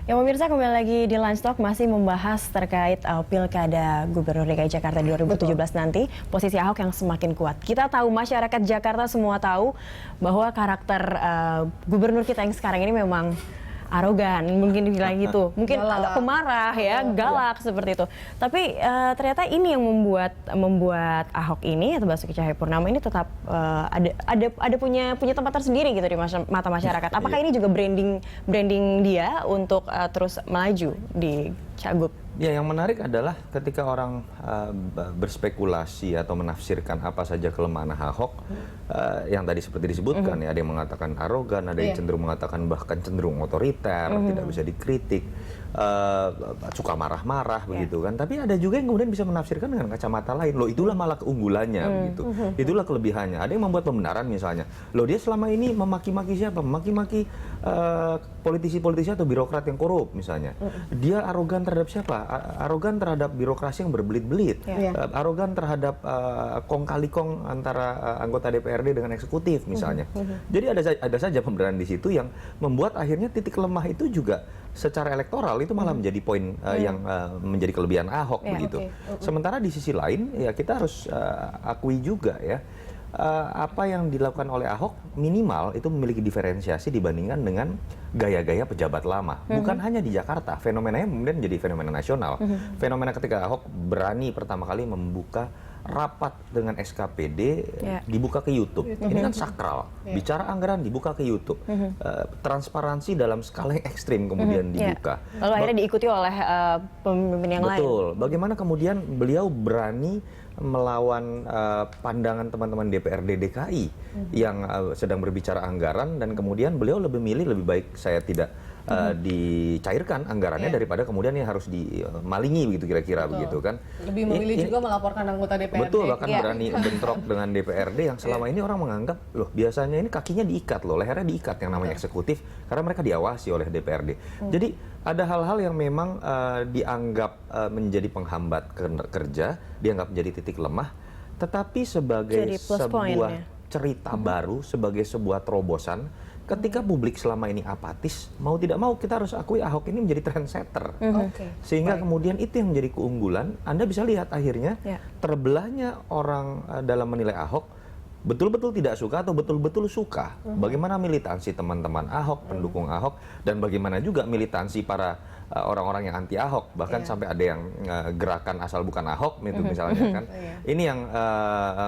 Ya pemirsa, kembali lagi di Lunch Talk masih membahas terkait Pilkada Gubernur DKI Jakarta 2017 nanti, posisi Ahok yang semakin kuat. Kita tahu, masyarakat Jakarta semua tahu bahwa karakter gubernur kita yang sekarang ini memang arogan, mungkin bilang gitu, mungkin agak pemarah ya, galak seperti itu. Tapi ternyata ini yang membuat Ahok ini atau Basuki Cahayapurnama ini tetap ada punya tempat tersendiri gitu di mata masyarakat. Apakah ini juga branding dia untuk terus melaju di Cagup? Ya, yang menarik adalah ketika orang berspekulasi atau menafsirkan apa saja kelemahan Ahok, yang tadi seperti disebutkan ya, ada yang mengatakan arogan, ada yang cenderung mengatakan bahkan cenderung otoriter, tidak bisa dikritik, suka marah-marah begitu kan. Tapi ada juga yang kemudian bisa menafsirkan dengan kacamata lain, loh itulah malah keunggulannya begitu, itulah kelebihannya. Ada yang membuat pembenaran misalnya, loh dia selama ini memaki-maki siapa? Memaki-maki politisi-politisi atau birokrat yang korup misalnya. Dia arogan terhadap siapa? Arogan terhadap birokrasi yang berbelit-belit, arogan terhadap kong kali kong antara anggota DPRD dengan eksekutif misalnya. Jadi ada saja pembenaran di situ yang membuat akhirnya titik lemah itu juga secara elektoral itu malah menjadi poin yang menjadi kelebihan Ahok begitu. Sementara di sisi lain ya kita harus akui juga ya, apa yang dilakukan oleh Ahok minimal itu memiliki diferensiasi dibandingkan dengan gaya-gaya pejabat lama. Bukan hanya di Jakarta, fenomenanya kemudian menjadi fenomena nasional. Fenomena ketika Ahok berani pertama kali membuka rapat dengan SKPD dibuka ke YouTube. Ini kan sakral. Bicara anggaran dibuka ke YouTube. Transparansi dalam skala yang ekstrim kemudian dibuka. Lalu akhirnya diikuti oleh pemimpin yang lain. Betul. Bagaimana kemudian beliau berani melawan pandangan teman-teman DPRD DKI yang sedang berbicara anggaran, dan kemudian beliau lebih baik saya tidak dicairkan anggarannya daripada kemudian yang harus dimalingi begitu kira-kira begitu kan. Lebih memilih juga melaporkan anggota DPRD. Betul, bahkan berani bentrok dengan DPRD yang selama ini orang menganggap, loh biasanya ini kakinya diikat loh, lehernya diikat yang namanya eksekutif karena mereka diawasi oleh DPRD. Jadi ada hal-hal yang memang dianggap menjadi penghambat kerja, dianggap menjadi titik lemah, tetapi sebagai sebuah cerita baru, sebagai sebuah terobosan. Ketika publik selama ini apatis, mau tidak mau kita harus akui Ahok ini menjadi trendsetter. Sehingga kemudian itu yang menjadi keunggulan. Anda bisa lihat akhirnya terbelahnya orang dalam menilai Ahok, betul-betul tidak suka atau betul-betul suka. Bagaimana militansi teman-teman Ahok, pendukung Ahok, dan bagaimana juga militansi para orang-orang yang anti Ahok, bahkan sampai ada yang gerakan asal bukan Ahok itu misalnya kan. Ini yang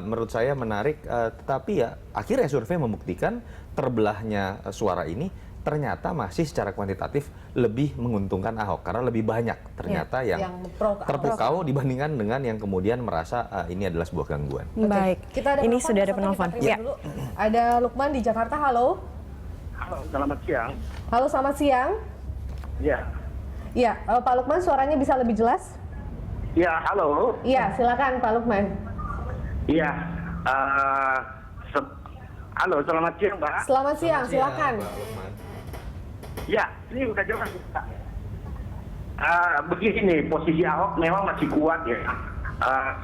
menurut saya menarik, tetapi ya akhirnya survei membuktikan terbelahnya suara ini ternyata masih secara kuantitatif lebih menguntungkan Ahok karena lebih banyak ternyata yang terpukau dibandingkan dengan yang kemudian merasa ini adalah sebuah gangguan. Baik, ini sudah ada penelpon. Ya. Ada Lukman di Jakarta, halo. Halo, selamat siang. Halo, selamat siang. Ya. Ya, Pak Lukman suaranya bisa lebih jelas? Ya, halo. Iya, silakan Pak Lukman. Iya. Halo, selamat siang, Mbak. Selamat siang, silakan. Ya, ini udah jelas. Begini, posisi Ahok memang masih kuat ya.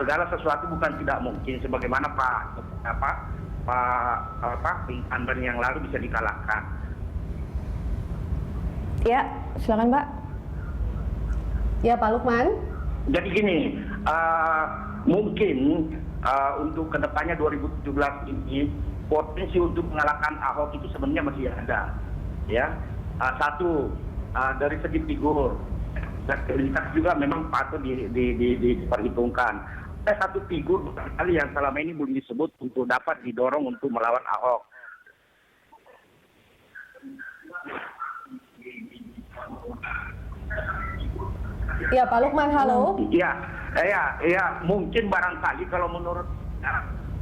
Segala sesuatu bukan tidak mungkin, sebagaimana Pak incumbent yang lalu bisa dikalahkan. Ya, silakan Pak. Ya, Pak Lukman. Jadi gini, mungkin untuk kedepannya 2017 ini potensi untuk mengalahkan Ahok itu sebenarnya masih ada, ya. Satu dari segi figur, kredibilitas juga memang patut diperhitungkan. Ada satu figur barangkali yang selama ini belum disebut untuk dapat didorong untuk melawan Ahok. Ya, Pak Lukman, halo. Ya, mungkin barangkali kalau menurut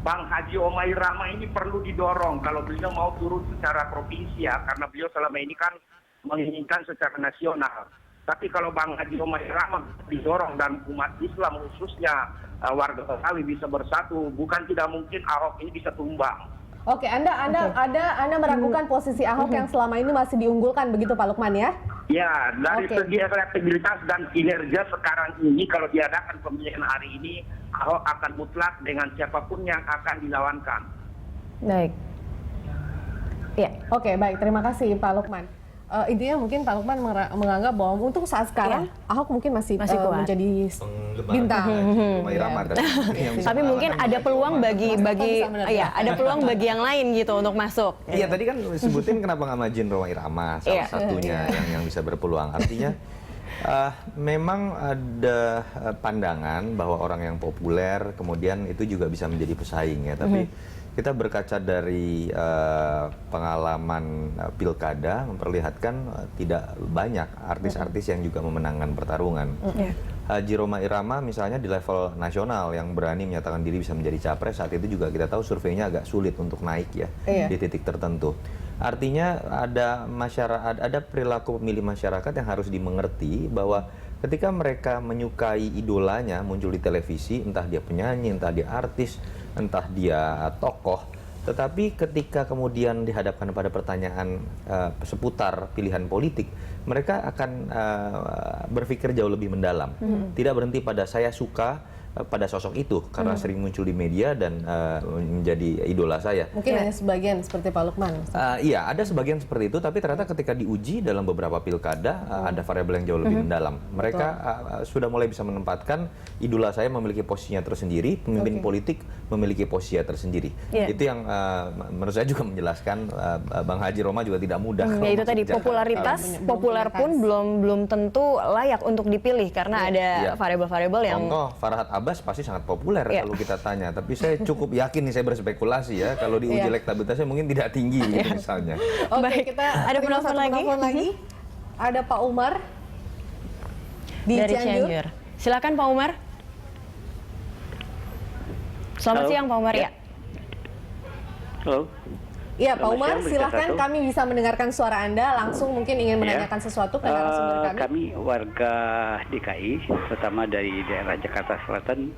Bang Haji Omai Rama ini perlu didorong kalau beliau mau turun secara provinsi ya, karena beliau selama ini kan menginginkan secara nasional. Tapi kalau Bang Haji Omai Rama didorong dan umat Islam khususnya warga Betawi bisa bersatu, bukan tidak mungkin Ahok ini bisa tumbang. Oke, Anda meragukan posisi Ahok yang selama ini masih diunggulkan begitu Pak Lukman ya? Ya, dari segi elektabilitas dan kinerja sekarang ini kalau diadakan pemilihan hari ini, Ahok akan mutlak dengan siapapun yang akan dilawankan. Baik. Ya, oke, baik. Terima kasih Pak Lukman. intinya mungkin Pak Lukman menganggap bahwa untuk saat sekarang Ahok mungkin masih kuat. menjadi Penggemar bintang. Rhoma Irama tadi. Yang bisa Tapi mungkin mengalahkan ada peluang Rhoma. ada peluang bagi yang lain gitu untuk masuk. Iya, tadi kan sebutin kenapa nggak majuin Rhoma Irama, salah satunya yang bisa berpeluang. Artinya memang ada pandangan bahwa orang yang populer kemudian itu juga bisa menjadi pesaing ya. Tapi kita berkaca dari pengalaman pilkada memperlihatkan tidak banyak artis-artis yang juga memenangkan pertarungan. Haji Rhoma Irama misalnya di level nasional yang berani menyatakan diri bisa menjadi capres, saat itu juga kita tahu surveinya agak sulit untuk naik ya di titik tertentu. Artinya ada perilaku pemilih masyarakat yang harus dimengerti bahwa ketika mereka menyukai idolanya muncul di televisi, entah dia penyanyi, entah dia artis, entah dia tokoh, tetapi ketika kemudian dihadapkan pada pertanyaan seputar pilihan politik, mereka akan berpikir jauh lebih mendalam. Tidak berhenti pada saya suka pada sosok itu karena sering muncul di media dan menjadi idola saya. Mungkin hanya sebagian seperti Pak Lukman. Iya, ada sebagian seperti itu, tapi ternyata ketika diuji dalam beberapa pilkada ada variabel yang jauh lebih mendalam. Mereka sudah mulai bisa menempatkan idola saya memiliki posisinya tersendiri, pemimpin politik memiliki posisinya tersendiri. Itu yang menurut saya juga menjelaskan Bang Haji Rhoma juga tidak mudah. Ya itu tadi popularitas, populer pun belum tentu layak untuk dipilih karena ada variabel-variabel yang contoh Farhad Abbas pasti sangat populer kalau kita tanya, tapi saya cukup yakin nih, saya berspekulasi ya, kalau diuji elektabilitasnya mungkin tidak tinggi gitu misalnya. Oke, kita ada penelpon lagi. Ada Pak Umar di dari Cianjur. Cianjur. Silakan Pak Umar. Selamat siang Pak Umar ya. Halo. Iya Pak Selamat Umar, siang, silahkan Berita kami bisa mendengarkan suara Anda. Langsung mungkin ingin menanyakan sesuatu ke narasumber kami. Kami warga DKI, terutama dari daerah Jakarta Selatan,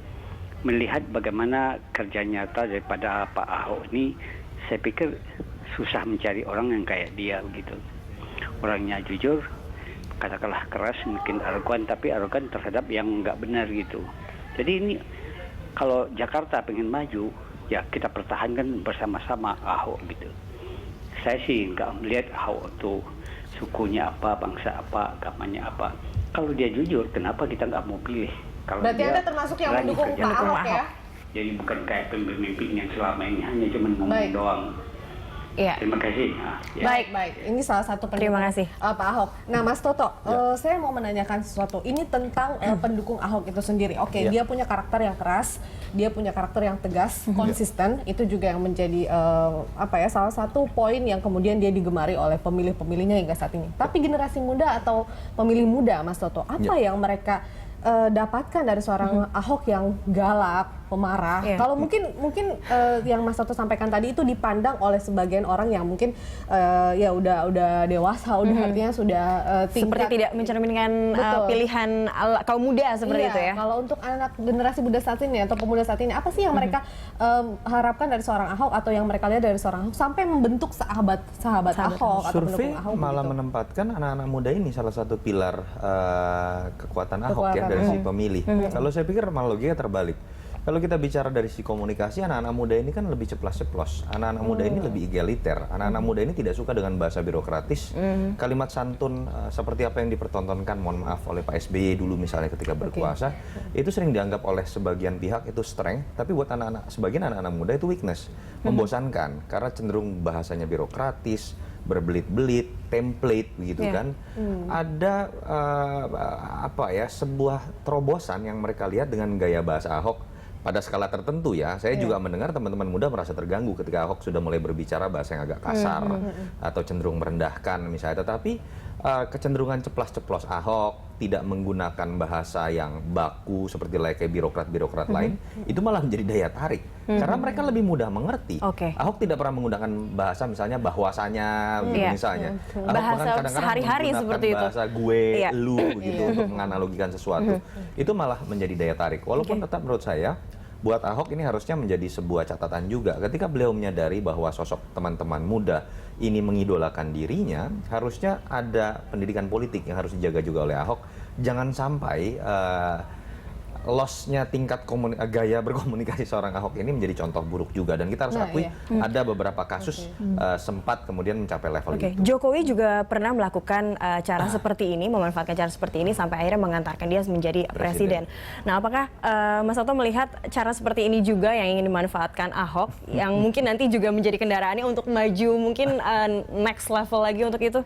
melihat bagaimana kerja nyata daripada Pak Ahok ini. Saya pikir susah mencari orang yang kayak dia begitu. Orangnya jujur, katakanlah keras, mungkin arogan, tapi arogan terhadap yang nggak benar gitu. Jadi ini kalau Jakarta pengen maju, ya kita pertahankan bersama-sama Ahok gitu. Saya sih nggak melihat Ahok itu sukunya apa, bangsa apa, agamanya apa. Kalau dia jujur, kenapa kita nggak mau pilih? Kalau Berarti dia Anda termasuk yang berani mendukung kerja Pak mendukung Ahok ya? Jadi bukan kayak pemimpin yang selama ini hanya cuma ngomong doang. Iya. Terima kasih. Baik. Ini salah satu Terima kasih. Pak Ahok. Nah, Mas Toto, saya mau menanyakan sesuatu. Ini tentang pendukung Ahok itu sendiri. Oke, dia punya karakter yang keras, dia punya karakter yang tegas, konsisten. Itu juga yang menjadi salah satu poin yang kemudian dia digemari oleh pemilih-pemilihnya hingga saat ini. Tapi generasi muda atau pemilih muda, Mas Toto, apa yang mereka dapatkan dari seorang Ahok yang galak, pemarah? Kalau mungkin yang Mas Toto sampaikan tadi itu dipandang oleh sebagian orang yang mungkin ya udah dewasa, udah artinya sudah tingkat, seperti tidak mencerminkan pilihan kaum muda seperti itu ya. Kalau untuk anak generasi muda saat ini atau pemuda saat ini, apa sih yang mereka harapkan dari seorang Ahok atau yang mereka lihat dari seorang Ahok sampai membentuk sahabat Ahok atau pendukung Survei Ahok? malah menempatkan anak-anak muda ini salah satu pilar kekuatan Ahok ya dari si pemilih. Kalau saya pikir malah logikanya terbalik. Kalau kita bicara dari sisi komunikasi, anak-anak muda ini kan lebih ceplas-ceplos. Anak-anak muda ini lebih egaliter. Anak-anak muda ini tidak suka dengan bahasa birokratis. Kalimat santun seperti apa yang dipertontonkan, mohon maaf, oleh Pak SBY dulu misalnya ketika berkuasa, itu sering dianggap oleh sebagian pihak itu strength, tapi buat sebagian anak-anak muda itu weakness, membosankan karena cenderung bahasanya birokratis, berbelit-belit, template begitu kan. Ada sebuah terobosan yang mereka lihat dengan gaya bahasa Ahok pada skala tertentu ya. Saya juga mendengar teman-teman muda merasa terganggu ketika Ahok sudah mulai berbicara bahasa yang agak kasar atau cenderung merendahkan misalnya. Tetapi kecenderungan ceplas-ceplos Ahok, tidak menggunakan bahasa yang baku seperti kayak birokrat-birokrat lain, itu malah menjadi daya tarik. Karena mereka lebih mudah mengerti. Ahok tidak pernah menggunakan bahasa misalnya bahwasanya misalnya. Ahok Bahasa kadang-kadang sehari-hari menggunakan seperti itu. bahasa gue, lu gitu untuk menganalogikan sesuatu. Itu malah menjadi daya tarik. Walaupun tetap menurut saya buat Ahok ini harusnya menjadi sebuah catatan juga. Ketika beliau menyadari bahwa sosok teman-teman muda ini mengidolakan dirinya, harusnya ada pendidikan politik yang harus dijaga juga oleh Ahok. Jangan sampai loss-nya tingkat gaya berkomunikasi seorang Ahok ini menjadi contoh buruk juga, dan kita harus akui ada beberapa kasus sempat kemudian mencapai level itu. Jokowi juga pernah melakukan cara seperti ini, memanfaatkan cara seperti ini sampai akhirnya mengantarkan dia menjadi presiden. Nah, apakah Mas Toto melihat cara seperti ini juga yang ingin dimanfaatkan Ahok yang mungkin nanti juga menjadi kendaraannya untuk maju mungkin next level lagi untuk itu?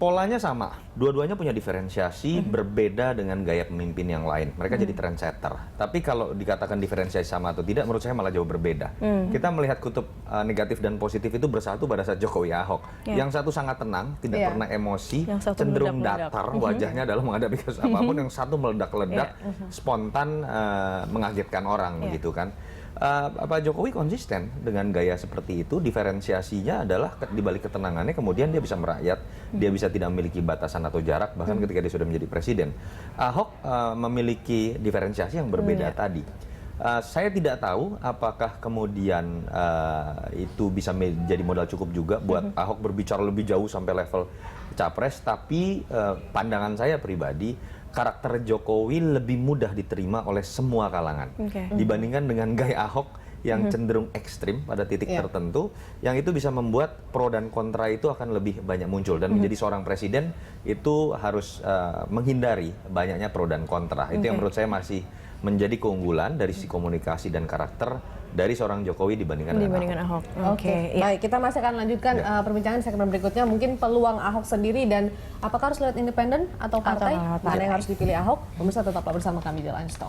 Polanya sama, dua-duanya punya diferensiasi berbeda dengan gaya pemimpin yang lain. Mereka jadi trendsetter. Tapi kalau dikatakan diferensiasi sama atau tidak, menurut saya malah jauh berbeda. Kita melihat kutub negatif dan positif itu bersatu pada saat Jokowi Ahok. Yang satu sangat tenang, tidak pernah emosi, cenderung datar wajahnya dalam menghadapi kasus apapun. Yang satu meledak-ledak, spontan, mengagetkan orang, begitu kan. Pak Jokowi konsisten dengan gaya seperti itu. Diferensiasinya adalah di balik ketenangannya kemudian dia bisa merakyat, dia bisa tidak memiliki batasan atau jarak bahkan ketika dia sudah menjadi presiden. Ahok memiliki diferensiasi yang berbeda tadi. Saya tidak tahu apakah kemudian itu bisa menjadi modal cukup juga buat Ahok berbicara lebih jauh sampai level capres, tapi pandangan saya pribadi, karakter Jokowi lebih mudah diterima oleh semua kalangan dibandingkan dengan gaya Ahok yang cenderung ekstrim pada titik tertentu, yang itu bisa membuat pro dan kontra itu akan lebih banyak muncul, dan menjadi seorang presiden itu harus menghindari banyaknya pro dan kontra. Itu yang menurut saya masih menjadi keunggulan dari sisi komunikasi dan karakter dari seorang Jokowi dibandingkan Ahok. Baik, kita masih akan lanjutkan perbincangan di segmen berikutnya. Mungkin peluang Ahok sendiri dan apakah harus lihat independen atau partai? Mana yang harus dipilih Ahok? Pemirsa tetaplah bersama kami di Line Talk.